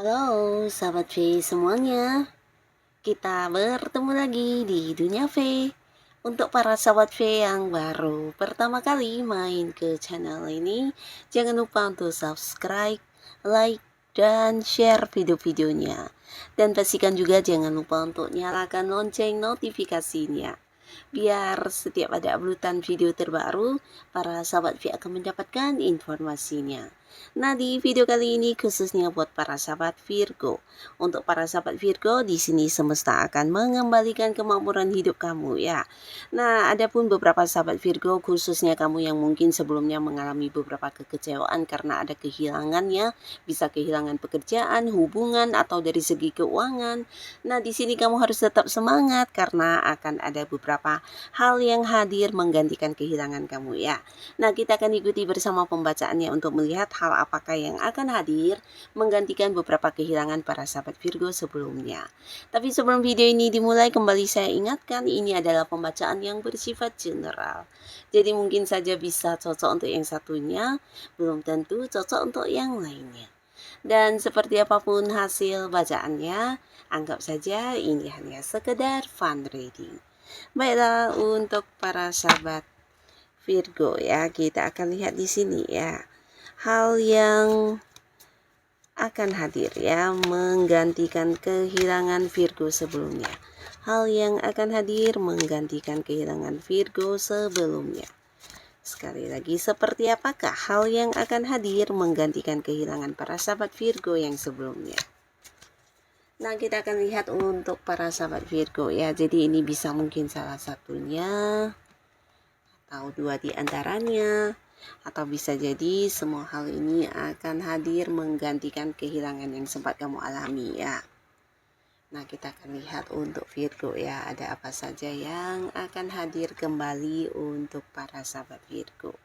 Halo sahabat V semuanya, kita bertemu lagi di Dunia V. Untuk para sahabat V yang baru pertama kali main ke channel ini, jangan lupa untuk subscribe, like, dan share video-videonya. Dan pastikan juga jangan lupa untuk nyalakan lonceng notifikasinya, biar setiap ada uploadan video terbaru, para sahabat V akan mendapatkan informasinya. Nah, di video kali ini khususnya buat para sahabat Virgo. Untuk para sahabat Virgo, di sini semesta akan mengembalikan kemakmuran hidup kamu ya. Nah, adapun beberapa sahabat Virgo, khususnya kamu yang mungkin sebelumnya mengalami beberapa kekecewaan karena ada kehilangannya, bisa kehilangan pekerjaan, hubungan, atau dari segi keuangan. Nah, di sini kamu harus tetap semangat karena akan ada beberapa hal yang hadir menggantikan kehilangan kamu ya. Nah, kita akan ikuti bersama pembacaannya untuk melihat hal apakah yang akan hadir menggantikan beberapa kehilangan para sahabat Virgo sebelumnya. Tapi sebelum video ini dimulai, kembali saya ingatkan ini adalah pembacaan yang bersifat general. Jadi mungkin saja bisa cocok untuk yang satunya, belum tentu cocok untuk yang lainnya. Dan seperti apapun hasil bacaannya, anggap saja ini hanya sekedar fun reading. Baiklah, untuk para sahabat Virgo ya, kita akan lihat di sini ya. Hal yang akan hadir ya menggantikan kehilangan Virgo sebelumnya. Hal yang akan hadir menggantikan kehilangan Virgo sebelumnya. Sekali lagi, seperti apakah hal yang akan hadir menggantikan kehilangan para sahabat Virgo yang sebelumnya? Nah, kita akan lihat untuk para sahabat Virgo ya. Jadi ini bisa mungkin salah satunya atau dua di antaranya, atau bisa jadi semua hal ini akan hadir menggantikan kehilangan yang sempat kamu alami ya. Nah, kita akan lihat untuk Virgo ya, ada apa saja yang akan hadir kembali untuk para sahabat Virgo.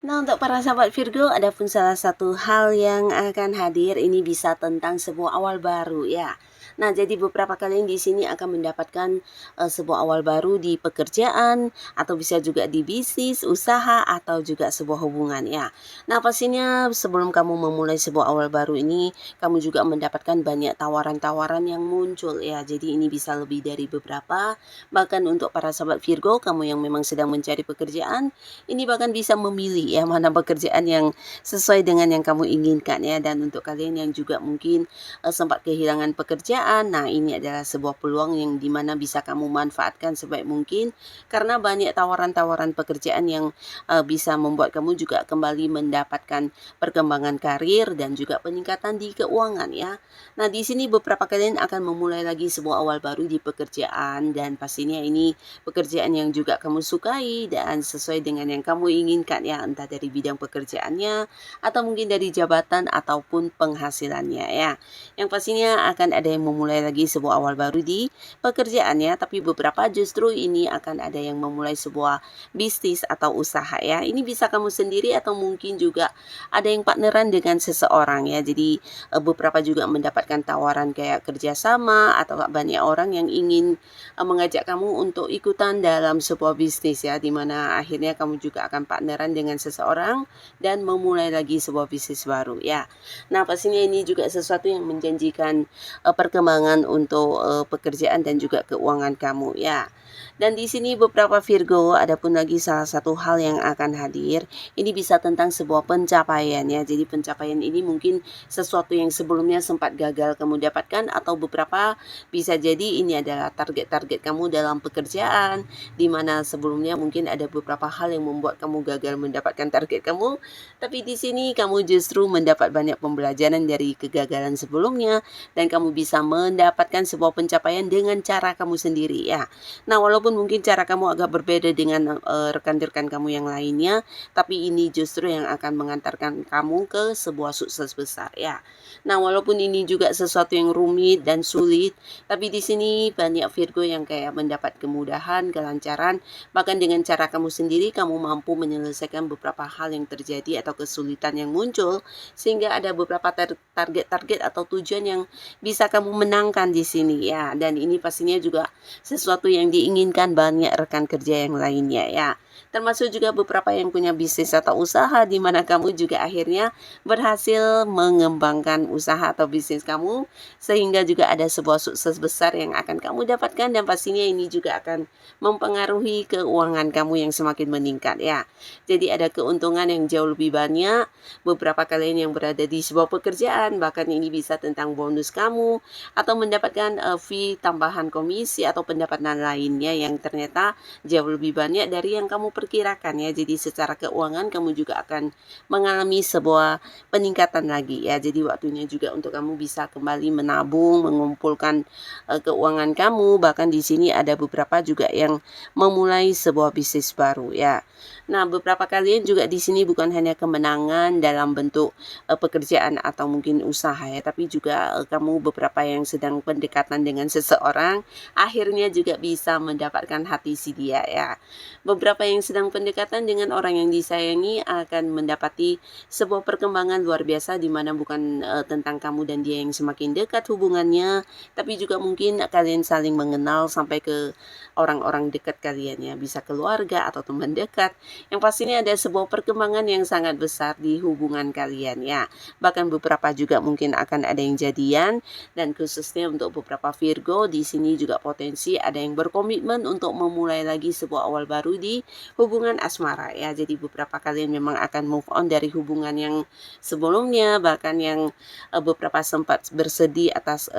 Nah, untuk para sahabat Virgo, adapun salah satu hal yang akan hadir ini bisa tentang sebuah awal baru ya. Nah, jadi beberapa kalian di sini akan mendapatkan sebuah awal baru di pekerjaan, atau bisa juga di bisnis, usaha, atau juga sebuah hubungan ya. Nah, pastinya sebelum kamu memulai sebuah awal baru ini, kamu juga mendapatkan banyak tawaran-tawaran yang muncul ya. Jadi ini bisa lebih dari beberapa. Bahkan untuk para sahabat Virgo, kamu yang memang sedang mencari pekerjaan, ini bahkan bisa memilih ya mana pekerjaan yang sesuai dengan yang kamu inginkan ya. Dan untuk kalian yang juga mungkin sempat kehilangan pekerjaan, nah ini adalah sebuah peluang yang dimana bisa kamu manfaatkan sebaik mungkin, karena banyak tawaran-tawaran pekerjaan yang bisa membuat kamu juga kembali mendapatkan perkembangan karir dan juga peningkatan di keuangan ya. Nah, di sini beberapa kalian akan memulai lagi sebuah awal baru di pekerjaan, dan pastinya ini pekerjaan yang juga kamu sukai dan sesuai dengan yang kamu inginkan ya, entah dari bidang pekerjaannya atau mungkin dari jabatan ataupun penghasilannya ya. Yang pastinya akan ada yang memulai lagi sebuah awal baru di pekerjaannya, tapi beberapa justru ini akan ada yang memulai sebuah bisnis atau usaha ya. Ini bisa kamu sendiri atau mungkin juga ada yang partneran dengan seseorang ya. Jadi beberapa juga mendapatkan tawaran kayak kerjasama, atau banyak orang yang ingin mengajak kamu untuk ikutan dalam sebuah bisnis ya, dimana akhirnya kamu juga akan partneran dengan seseorang dan memulai lagi sebuah bisnis baru ya. Nah, pastinya ini juga sesuatu yang menjanjikan perkembangan untuk pekerjaan dan juga keuangan kamu ya. Dan di sini beberapa Virgo, adapun lagi salah satu hal yang akan hadir, ini bisa tentang sebuah pencapaian ya. Jadi pencapaian ini mungkin sesuatu yang sebelumnya sempat gagal kamu dapatkan, atau beberapa bisa jadi ini adalah target-target kamu dalam pekerjaan, di mana sebelumnya mungkin ada beberapa hal yang membuat kamu gagal mendapatkan target kamu, tapi di sini kamu justru mendapat banyak pembelajaran dari kegagalan sebelumnya, dan kamu bisa mendapatkan sebuah pencapaian dengan cara kamu sendiri ya. Nah, walaupun mungkin cara kamu agak berbeda dengan rekan-rekan kamu yang lainnya, tapi ini justru yang akan mengantarkan kamu ke sebuah sukses besar ya. Nah, walaupun ini juga sesuatu yang rumit dan sulit, tapi di sini banyak Virgo yang kayak mendapat kemudahan, kelancaran, bahkan dengan cara kamu sendiri kamu mampu menyelesaikan beberapa hal yang terjadi atau kesulitan yang muncul, sehingga ada beberapa target-target atau tujuan yang bisa kamu menangkan di sini ya. Dan ini pastinya juga sesuatu yang diinginkan banyak rekan kerja yang lainnya ya. termasuk juga beberapa yang punya bisnis atau usaha di mana kamu juga akhirnya berhasil mengembangkan usaha atau bisnis kamu, sehingga juga ada sebuah sukses besar yang akan kamu dapatkan, dan pastinya ini juga akan mempengaruhi keuangan kamu yang semakin meningkat ya. Jadi ada keuntungan yang jauh lebih banyak. Beberapa kalian yang berada di sebuah pekerjaan, bahkan ini bisa tentang bonus kamu atau mendapatkan fee tambahan komisi atau pendapatan lainnya yang ternyata jauh lebih banyak dari yang kamu perkirakan ya. Jadi secara keuangan kamu juga akan mengalami sebuah peningkatan lagi ya. Jadi waktunya juga untuk kamu bisa kembali menabung, mengumpulkan keuangan kamu. Bahkan di sini ada beberapa juga yang memulai sebuah bisnis baru ya. Nah, beberapa kalian juga di sini bukan hanya kemenangan dalam bentuk pekerjaan atau mungkin usaha ya, tapi juga kamu beberapa yang sedang pendekatan dengan seseorang akhirnya juga bisa mendapatkan hati si dia ya. Beberapa yang sedang pendekatan dengan orang yang disayangi akan mendapati sebuah perkembangan luar biasa, di mana bukan tentang kamu dan dia yang semakin dekat hubungannya, tapi juga mungkin kalian saling mengenal sampai ke orang-orang dekat kalian ya, bisa keluarga atau teman dekat. Yang pastinya ada sebuah perkembangan yang sangat besar di hubungan kalian ya. Bahkan beberapa juga mungkin akan ada yang jadian, dan khususnya untuk beberapa Virgo di sini juga potensi ada yang berkomitmen untuk memulai lagi sebuah awal baru di hubungan asmara ya. Jadi beberapa kalian memang akan move on dari hubungan yang sebelumnya, bahkan yang beberapa sempat bersedih atas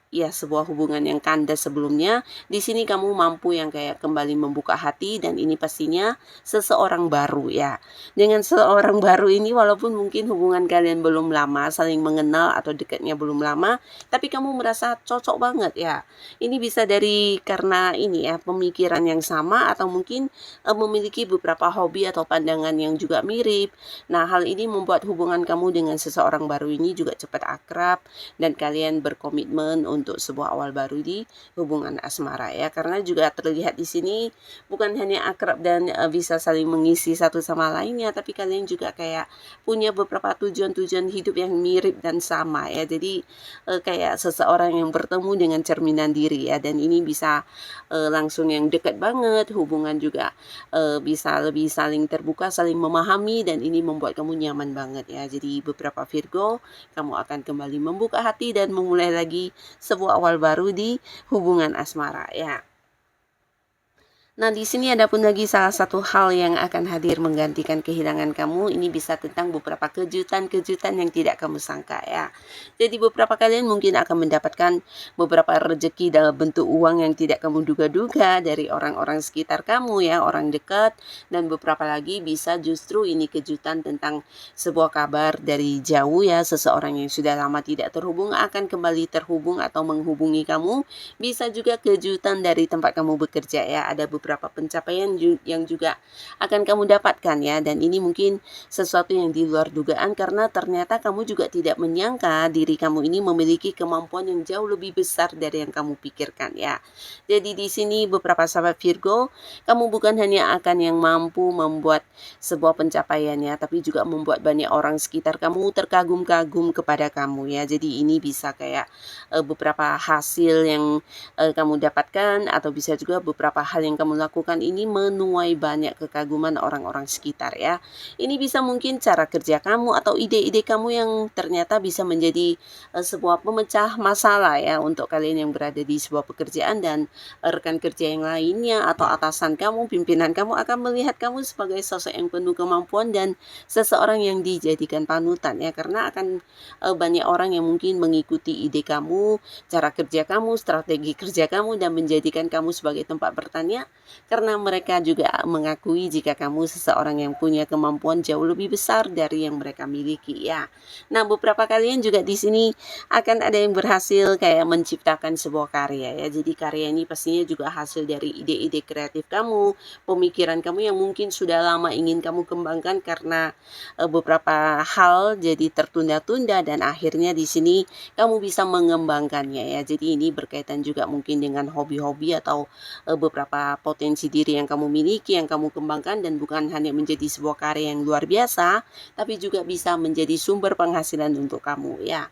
ya sebuah hubungan yang kandas sebelumnya. Di sini kamu mampu yang kayak kembali membuka hati, dan ini pastinya seseorang baru ya. Dengan seorang baru ini, walaupun mungkin hubungan kalian belum lama, saling mengenal atau dekatnya belum lama, tapi kamu merasa cocok banget ya. Ini bisa dari karena ini ya, pemikiran yang sama, atau mungkin memiliki beberapa hobi atau pandangan yang juga mirip. Nah, hal ini membuat hubungan kamu dengan seseorang baru ini juga cepat akrab, dan kalian berkomitmen untuk sebuah awal baru di hubungan asmara ya. Karena juga terlihat di sini bukan hanya akrab dan bisa saling mengisi satu sama lainnya, tapi kalian juga kayak punya beberapa tujuan-tujuan hidup yang mirip dan sama ya. Jadi kayak seseorang yang bertemu dengan cerminan diri ya, dan ini bisa langsung yang dekat banget, hubungan juga bisa lebih saling terbuka, saling memahami, dan ini membuat kamu nyaman banget ya. Jadi beberapa Virgo, kamu akan kembali membuka hati dan memulai lagi sebuah awal baru di hubungan asmara ya. Nah, di sini ada pun lagi salah satu hal yang akan hadir menggantikan kehilangan kamu. Ini bisa tentang beberapa kejutan-kejutan yang tidak kamu sangka ya. Jadi beberapa kalian mungkin akan mendapatkan beberapa rezeki dalam bentuk uang yang tidak kamu duga-duga dari orang-orang sekitar kamu ya, orang dekat. Dan beberapa lagi bisa justru ini kejutan tentang sebuah kabar dari jauh ya. Seseorang yang sudah lama tidak terhubung akan kembali terhubung atau menghubungi kamu. Bisa juga kejutan dari tempat kamu bekerja ya. Ada beberapa pencapaian yang juga akan kamu dapatkan ya, dan ini mungkin sesuatu yang di luar dugaan, karena ternyata kamu juga tidak menyangka diri kamu ini memiliki kemampuan yang jauh lebih besar dari yang kamu pikirkan ya. Jadi di sini beberapa sahabat Virgo, kamu bukan hanya akan yang mampu membuat sebuah pencapaian ya, tapi juga membuat banyak orang sekitar kamu terkagum-kagum kepada kamu ya. Jadi ini bisa kayak beberapa hasil yang kamu dapatkan, atau bisa juga beberapa hal yang kamu lakukan ini menuai banyak kekaguman orang-orang sekitar ya. Ini bisa mungkin cara kerja kamu atau ide-ide kamu yang ternyata bisa menjadi sebuah pemecah masalah ya untuk kalian yang berada di sebuah pekerjaan, dan rekan kerja yang lainnya atau atasan kamu, pimpinan kamu akan melihat kamu sebagai sosok yang penuh kemampuan dan seseorang yang dijadikan panutan ya, karena akan banyak orang yang mungkin mengikuti ide kamu, cara kerja kamu, strategi kerja kamu, dan menjadikan kamu sebagai tempat bertanya, karena mereka juga mengakui jika kamu seseorang yang punya kemampuan jauh lebih besar dari yang mereka miliki ya. Nah, beberapa kalian juga di sini akan ada yang berhasil kayak menciptakan sebuah karya ya. Jadi karya ini pastinya juga hasil dari ide-ide kreatif kamu, pemikiran kamu yang mungkin sudah lama ingin kamu kembangkan, karena beberapa hal jadi tertunda-tunda, dan akhirnya di sini kamu bisa mengembangkannya ya. Jadi ini berkaitan juga mungkin dengan hobi-hobi atau beberapa potensi diri yang kamu miliki, yang kamu kembangkan, dan bukan hanya menjadi sebuah karya yang luar biasa, tapi juga bisa menjadi sumber penghasilan untuk kamu ya.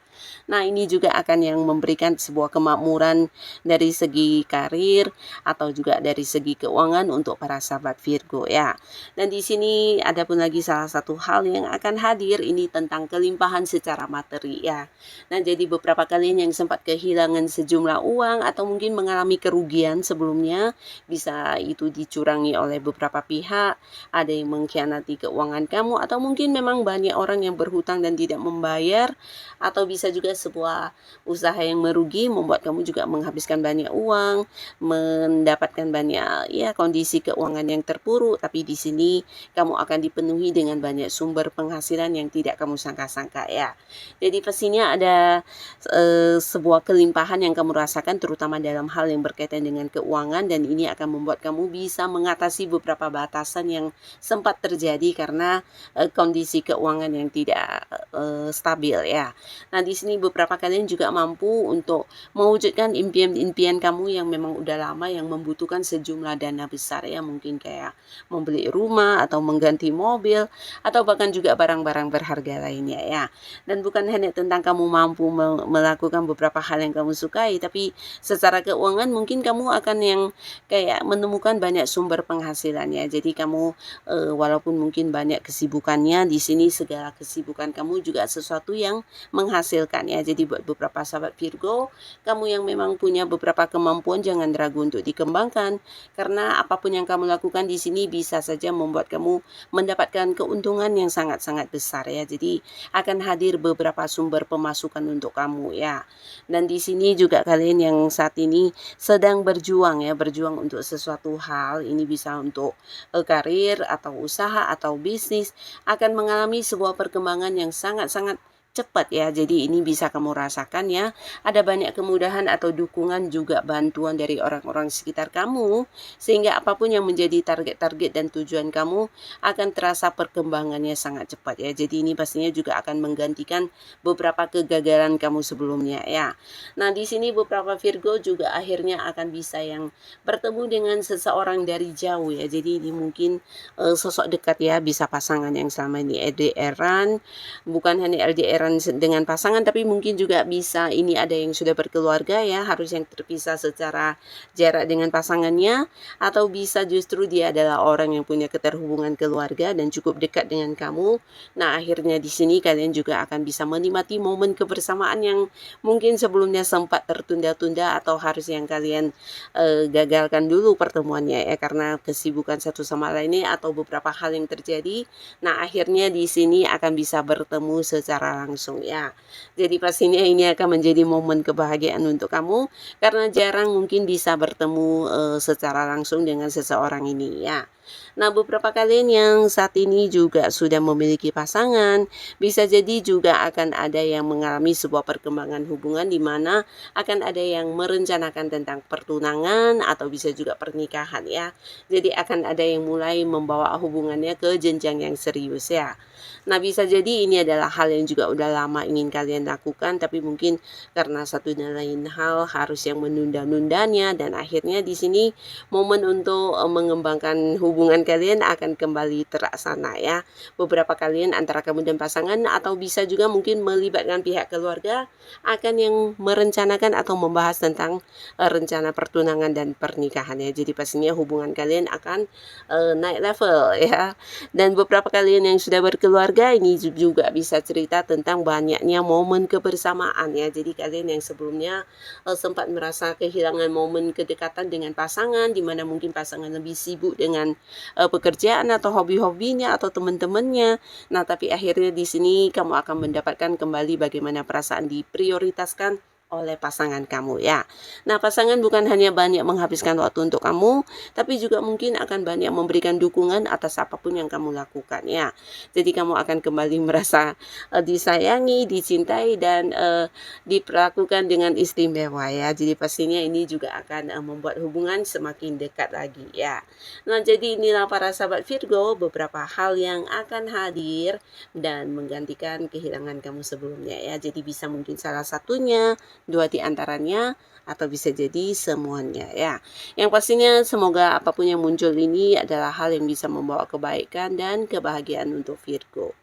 Nah, ini juga akan yang memberikan sebuah kemakmuran dari segi karir atau juga dari segi keuangan untuk para sahabat Virgo ya. Dan di sini ada pun lagi salah satu hal yang akan hadir, ini tentang kelimpahan secara materi ya. Nah, jadi beberapa kalian yang sempat kehilangan sejumlah uang atau mungkin mengalami kerugian sebelumnya, bisa itu dicurangi oleh beberapa pihak, ada yang mengkhianati keuangan kamu, atau mungkin memang banyak orang yang berhutang dan tidak membayar, atau bisa juga sebuah usaha yang merugi membuat kamu juga menghabiskan banyak uang, mendapatkan banyak ya kondisi keuangan yang terpuruk, tapi di sini kamu akan dipenuhi dengan banyak sumber penghasilan yang tidak kamu sangka-sangka ya. Jadi pastinya ada sebuah kelimpahan yang kamu rasakan terutama dalam hal yang berkaitan dengan keuangan, dan ini akan membuat kamu bisa mengatasi beberapa batasan yang sempat terjadi karena kondisi keuangan yang tidak stabil ya. Nah, di sini beberapa kalian juga mampu untuk mewujudkan impian-impian kamu yang memang udah lama, yang membutuhkan sejumlah dana besar ya, mungkin kayak membeli rumah atau mengganti mobil atau bahkan juga barang-barang berharga lainnya ya. Dan bukan hanya tentang kamu mampu melakukan beberapa hal yang kamu sukai, tapi secara keuangan mungkin kamu akan yang kayak menemukan banyak sumber penghasilan ya. Jadi kamu walaupun mungkin banyak kesibukannya, di sini segala kesibukan kamu juga sesuatu yang menghasilkan ya. Jadi buat beberapa sahabat Virgo, kamu yang memang punya beberapa kemampuan, jangan ragu untuk dikembangkan, karena apapun yang kamu lakukan di sini bisa saja membuat kamu mendapatkan keuntungan yang sangat-sangat besar ya. Jadi akan hadir beberapa sumber pemasukan untuk kamu ya. Dan di sini juga kalian yang saat ini sedang berjuang ya, berjuang untuk sesuatu hal, ini bisa untuk karir atau usaha atau bisnis, akan mengalami sebuah perkembangan yang sangat-sangat cepat ya. Jadi ini bisa kamu rasakan ya, ada banyak kemudahan atau dukungan juga bantuan dari orang-orang sekitar kamu, sehingga apapun yang menjadi target-target dan tujuan kamu akan terasa perkembangannya sangat cepat ya. Jadi ini pastinya juga akan menggantikan beberapa kegagalan kamu sebelumnya ya. Nah, di sini beberapa Virgo juga akhirnya akan bisa yang bertemu dengan seseorang dari jauh ya. Jadi ini mungkin sosok dekat ya, bisa pasangan yang selama ini LDR-an, bukan hanya LDR dengan pasangan, tapi mungkin juga bisa ini ada yang sudah berkeluarga ya, harus yang terpisah secara jarak dengan pasangannya, atau bisa justru dia adalah orang yang punya keterhubungan keluarga dan cukup dekat dengan kamu. Nah, akhirnya di sini kalian juga akan bisa menikmati momen kebersamaan yang mungkin sebelumnya sempat tertunda-tunda atau harus yang kalian gagalkan dulu pertemuannya ya, karena kesibukan satu sama lainnya atau beberapa hal yang terjadi. Nah, akhirnya di sini akan bisa bertemu secara langsung ya. Jadi pastinya ini akan menjadi momen kebahagiaan untuk kamu, karena jarang mungkin bisa bertemu secara langsung dengan seseorang ini ya. Nah, beberapa kalian yang saat ini juga sudah memiliki pasangan, bisa jadi juga akan ada yang mengalami sebuah perkembangan hubungan di mana akan ada yang merencanakan tentang pertunangan atau bisa juga pernikahan ya. Jadi akan ada yang mulai membawa hubungannya ke jenjang yang serius ya. Nah, bisa jadi ini adalah hal yang juga udah lama ingin kalian lakukan, tapi mungkin karena satu dan lain hal harus yang menunda-nundanya, dan akhirnya di sini momen untuk mengembangkan hubungan kalian akan kembali terlaksana ya. Beberapa kalian antara kamu dan pasangan atau bisa juga mungkin melibatkan pihak keluarga akan yang merencanakan atau membahas tentang rencana pertunangan dan pernikahan ya. Jadi pastinya hubungan kalian akan naik level ya. Dan beberapa kalian yang sudah berkeluarga ini juga bisa cerita tentang banyaknya momen kebersamaan ya. Jadi kalian yang sebelumnya sempat merasa kehilangan momen kedekatan dengan pasangan, di mana mungkin pasangan lebih sibuk dengan pekerjaan atau hobi-hobinya atau teman-temannya. Nah, tapi akhirnya di sini kamu akan mendapatkan kembali bagaimana perasaan diprioritaskan oleh pasangan kamu ya. Nah, pasangan bukan hanya banyak menghabiskan waktu untuk kamu, tapi juga mungkin akan banyak memberikan dukungan atas apapun yang kamu lakukan ya. Jadi kamu akan kembali merasa disayangi, dicintai, dan diperlakukan dengan istimewa ya. Jadi pastinya ini juga akan membuat hubungan semakin dekat lagi ya. Nah, jadi inilah para sahabat Virgo beberapa hal yang akan hadir dan menggantikan kehilangan kamu sebelumnya ya. Jadi bisa mungkin salah satunya 2 di antaranya, atau bisa jadi semuanya ya. Yang pastinya semoga apapun yang muncul ini adalah hal yang bisa membawa kebaikan dan kebahagiaan untuk Virgo.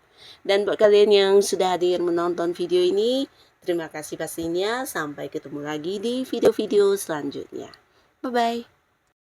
Dan buat kalian yang sudah hadir menonton video ini, terima kasih pastinya. Sampai ketemu lagi di video-video selanjutnya. Bye-bye.